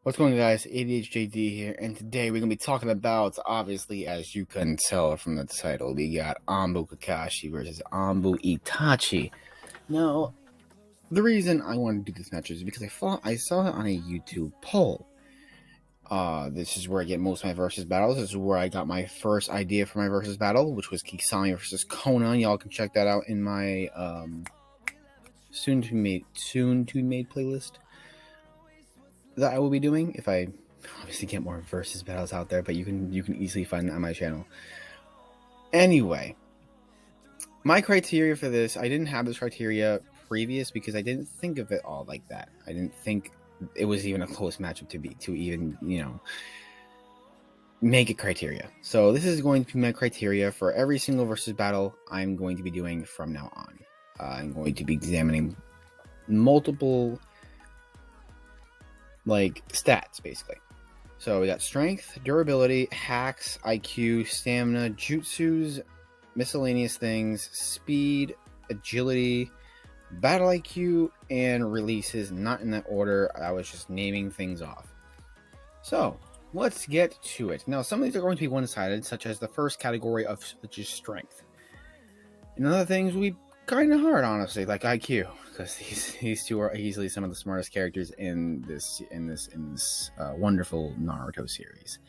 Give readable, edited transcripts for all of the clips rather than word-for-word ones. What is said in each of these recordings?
What's going on, guys? ADHJD here, and today we're going to be talking about, obviously, as you can tell from the title, we got Anbu Kakashi versus Anbu Itachi. Now, the reason I wanted to do this match is because I saw it on a YouTube poll. This is where I get most of my versus battles. This is where I got my first idea for my versus battle, which was Kisame versus Conan. Y'all can check that out in my soon to be made playlist that I will be doing if I obviously get more versus battles out there, but you can easily find that on my channel. Anyway, my criteria for this, I didn't have this criteria previous because I didn't think of it all like that. I didn't think it was even a close matchup to even, make a criteria. So this is going to be my criteria for every single versus battle I'm going to be doing from now on. I'm going to be examining multiple stats basically. So we got strength, durability, hacks, IQ, stamina, jutsus, miscellaneous things, speed, agility, battle IQ, and releases. Not in that order. I was just naming things off. So let's get to it. Now, some of these are going to be one-sided, such as the first category of which is strength. And other things will be kind of hard, honestly, like IQ, because these two are easily some of the smartest characters in this wonderful Naruto series.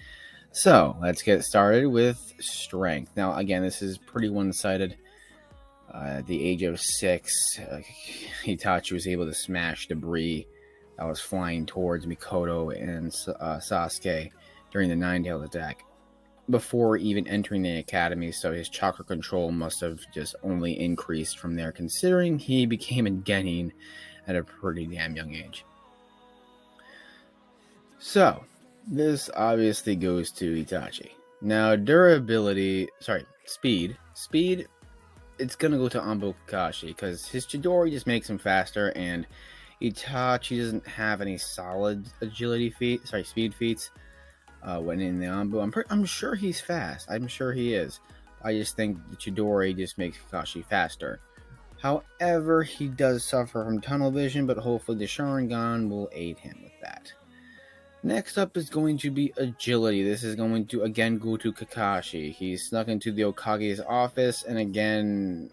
So let's get started with strength. Now, again, this is pretty one-sided. At the age of 6, Itachi was able to smash debris that was flying towards Mikoto and Sasuke during the Nine-Tailed attack before even entering the academy, so his chakra control must have just only increased from there, considering he became a genin at a pretty damn young age. So this obviously goes to Itachi. Now, speed, it's gonna go to Anbu Kakashi because his Chidori just makes him faster, and Itachi doesn't have any solid speed feats. When in the Anbu, I'm sure he's fast. I'm sure he is. I just think the Chidori just makes Kakashi faster. However, he does suffer from tunnel vision, but hopefully the Sharingan will aid him with that. Next up is going to be agility. This is going to again go to Kakashi. He snuck into the Okage's office, and again,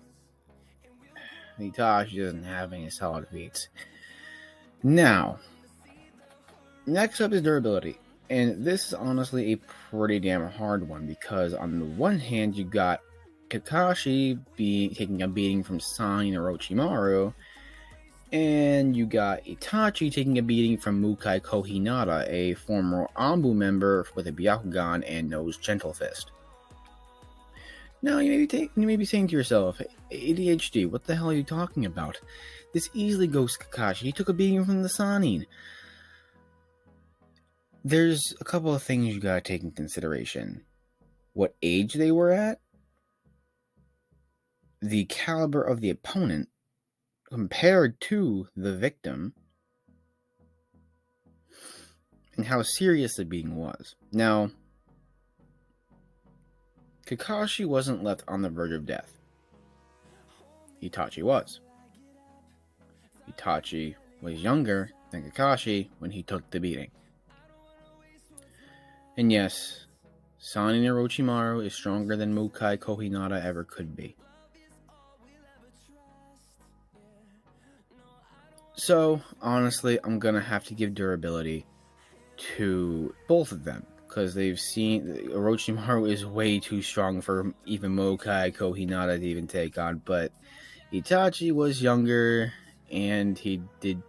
Itachi doesn't have any solid feats. Now, next up is durability. And this is honestly a pretty damn hard one because on the one hand, you got Kakashi taking a beating from Sannin and Orochimaru, and you got Itachi taking a beating from Mukai Kohinata, a former Anbu member with a Byakugan and knows Gentle Fist. Now, you may be saying to yourself, ADHD, what the hell are you talking about? This easily goes to Kakashi. He took a beating from the Sannin. There's a couple of things you gotta take in consideration. What age they were at, the caliber of the opponent compared to the victim, and how serious the beating was. Now, Kakashi wasn't left on the verge of death. Itachi was. Itachi was younger than Kakashi when he took the beating. And yes, Sannin Orochimaru is stronger than Mukai Kohinata ever could be. So, honestly, I'm going to have to give durability to both of them, because they've seen Orochimaru is way too strong for even Mukai Kohinata to even take on, but Itachi was younger, and he did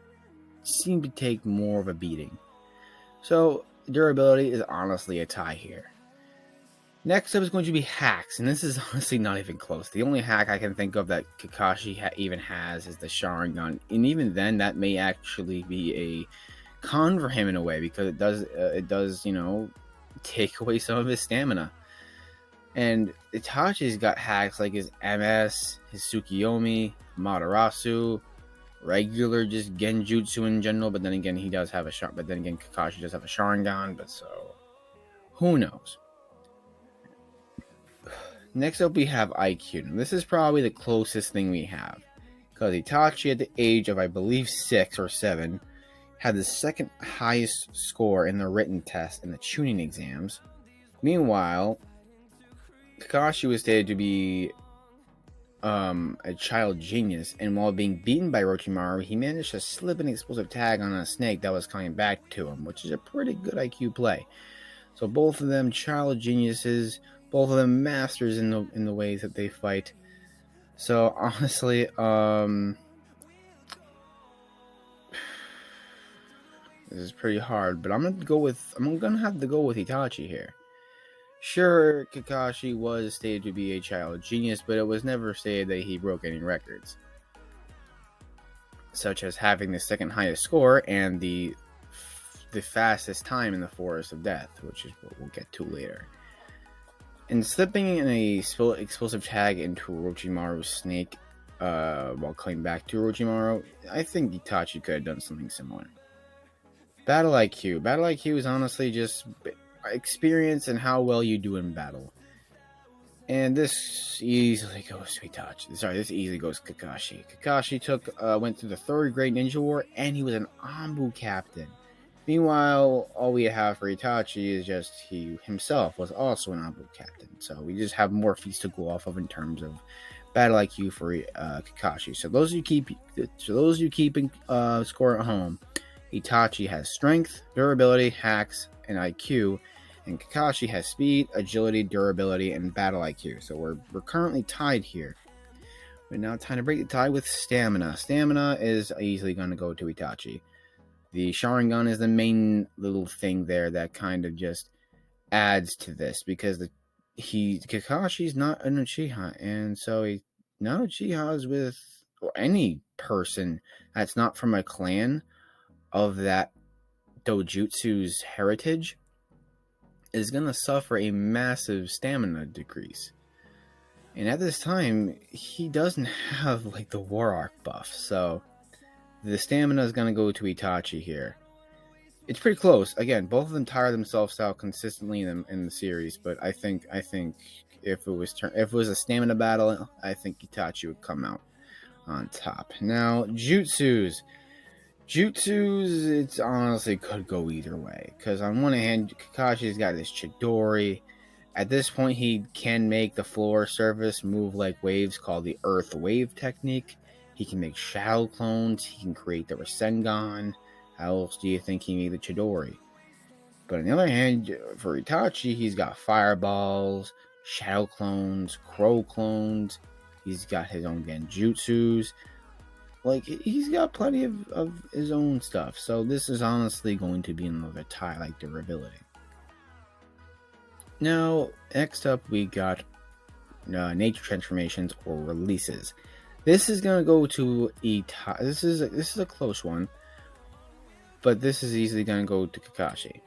seem to take more of a beating. So, durability is honestly a tie here. Next up is going to be hacks, and this is honestly not even close. The only hack I can think of that Kakashi even has is the Sharingan, and even then, that may actually be a con for him in a way, because it does take away some of his stamina. And Itachi's got hacks like his MS, his Tsukiyomi, Madarasu, regular just Genjutsu in general, but then again Kakashi does have a Sharingan, but so who knows. Next up we have IQ. Now, this is probably the closest thing we have, because Itachi at the age of I believe 6 or 7, had the second highest score in the written test and the tuning exams. Meanwhile, Kakashi was stated to be a child genius, and while being beaten by Orochimaru, he managed to slip an explosive tag on a snake that was coming back to him, which is a pretty good IQ play. So both of them child geniuses, both of them masters in the ways that they fight. So honestly, this is pretty hard, but I'm gonna have to go with Itachi here. Sure, Kakashi was stated to be a child genius, but it was never stated that he broke any records, such as having the second highest score and the fastest time in the Forest of Death, which is what we'll get to later. And slipping in a explosive tag into Orochimaru's snake while coming back to Orochimaru, I think Itachi could have done something similar. Battle IQ. Battle IQ is honestly just experience and how well you do in battle. And this easily goes to Itachi. Sorry, this easily goes to Kakashi. Kakashi went through the 3rd Great Ninja War, and he was an Anbu captain. Meanwhile, all we have for Itachi is just he himself was also an Anbu captain. So we just have more feats to go off of in terms of battle IQ for Kakashi. So those you keeping score at home, Itachi has strength, durability, hacks, and IQ, and Kakashi has speed, agility, durability, and battle IQ. So we're currently tied here. But now time to break the tie with stamina. Stamina is easily going to go to Itachi. The Sharingan is the main little thing there that kind of just adds to this, because Kakashi's not an Uchiha, and so not Uchihas with any person that's not from a clan of that dojutsu's heritage is going to suffer a massive stamina decrease. And at this time, he doesn't have like the War Arc buff, so the stamina is going to go to Itachi here. It's pretty close. Again, both of them tire themselves out consistently in the series, but I think if it was a stamina battle, I think Itachi would come out on top. Now, jutsus, it's honestly could go either way, because on one hand, Kakashi's got this Chidori. At this point, he can make the floor surface move like waves, called the Earth Wave technique. He can make shadow clones. He can create the Rasengan. How else do you think he made the Chidori? But on the other hand, for Itachi, he's got fireballs, shadow clones, crow clones. He's got his own genjutsus. Like, he's got plenty of his own stuff. So this is honestly going to be another tie like durability. Now, next up we got nature transformations or releases. This is going to go to Itachi. This is a close one, but this is easily going to go to Kakashi.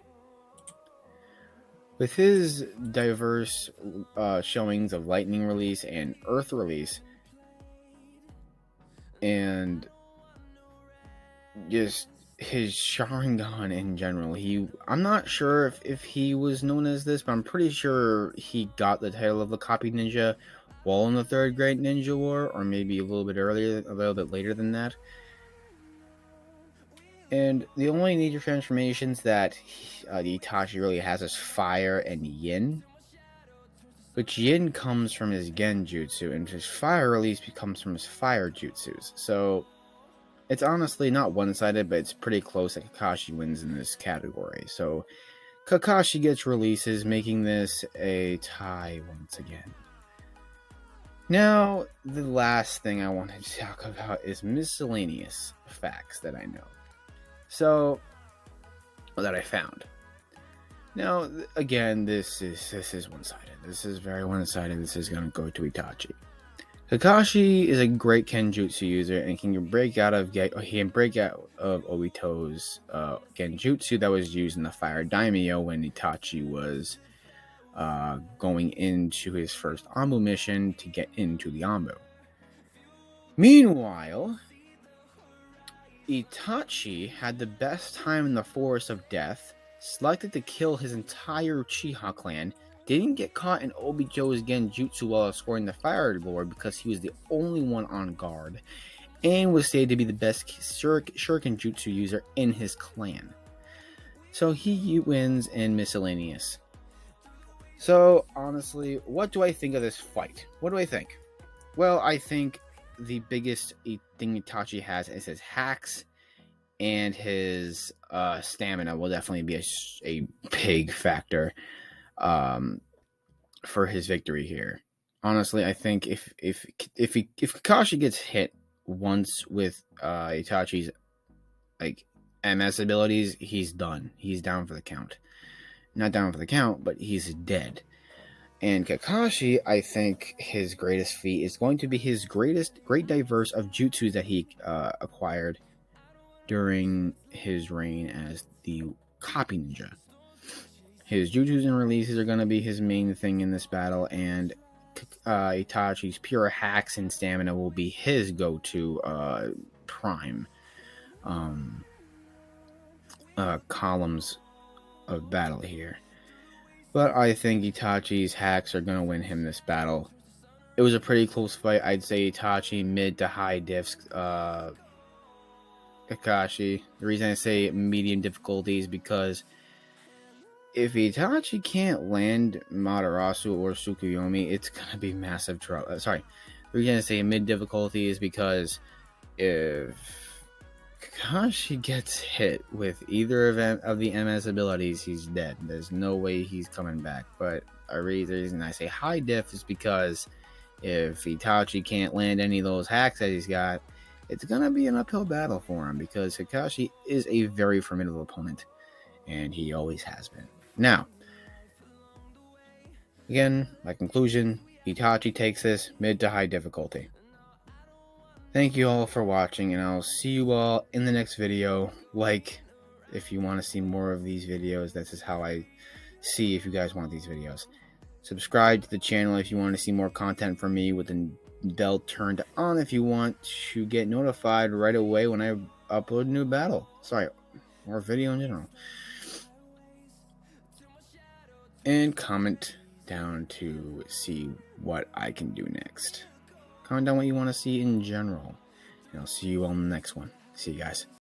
With his diverse showings of lightning release and earth release, and just his Sharingan in general, I'm not sure if he was known as this, but I'm pretty sure he got the title of the Copy Ninja while in the 3rd Great Ninja War, or maybe a little bit later than that. And the only nature transformations that Itachi really has is fire and yin. But yin comes from his genjutsu, and his fire release comes from his fire jutsus. So it's honestly not one-sided, but it's pretty close that Kakashi wins in this category. So Kakashi gets releases, making this a tie once again. Now, the last thing I wanted to talk about is miscellaneous facts that I know. So, that I found. Now, again, this is one-sided. This is very one-sided. This is going to go to Itachi. Kakashi is a great Kenjutsu user and can break out of Obito's Genjutsu that was used in the Fire Daimyo when Itachi was going into his first Anbu mission to get into the Anbu. Meanwhile, Itachi had the best time in the Forest of Death, selected to kill his entire Uchiha clan, didn't get caught in Obito's Genjutsu while escorting the Fire Lord because he was the only one on guard, and was stated to be the best shuriken jutsu user in his clan. So he wins in miscellaneous. So honestly, what do I think of this fight? What do I think? Well, I think the biggest thing Itachi has is his hacks, and his stamina will definitely be a big factor for his victory here. Honestly, I think if Kakashi gets hit once with Itachi's like MS abilities, he's done. He's down for the count. Not down for the count, but he's dead. And Kakashi, I think his greatest feat is going to be his great diverse of jutsus that he acquired during his reign as the copy ninja. His jutsus and releases are going to be his main thing in this battle, and Itachi's pure hacks and stamina will be his go-to prime columns of battle here. But I think Itachi's hacks are going to win him this battle. It was a pretty close fight. I'd say Itachi mid to high diffs. Kakashi. The reason I say medium difficulty is because if Itachi can't land Madarasu or Tsukuyomi, it's gonna be massive trouble. The reason I say mid difficulty is because if Kakashi gets hit with either of the MS abilities, he's dead. There's no way he's coming back. But the reason I say high diff is because if Itachi can't land any of those hacks that he's got, it's going to be an uphill battle for him, because Kakashi is a very formidable opponent, and he always has been. Now, again, my conclusion, Itachi takes this mid to high difficulty. Thank you all for watching, and I'll see you all in the next video. If you want to see more of these videos, this is how I see if you guys want these videos. Subscribe to the channel if you want to see more content from me, with the bell turned on if you want to get notified right away when I upload a new battle. Or video in general. And comment down to see what I can do next. Comment down what you want to see in general. And I'll see you on the next one. See you guys.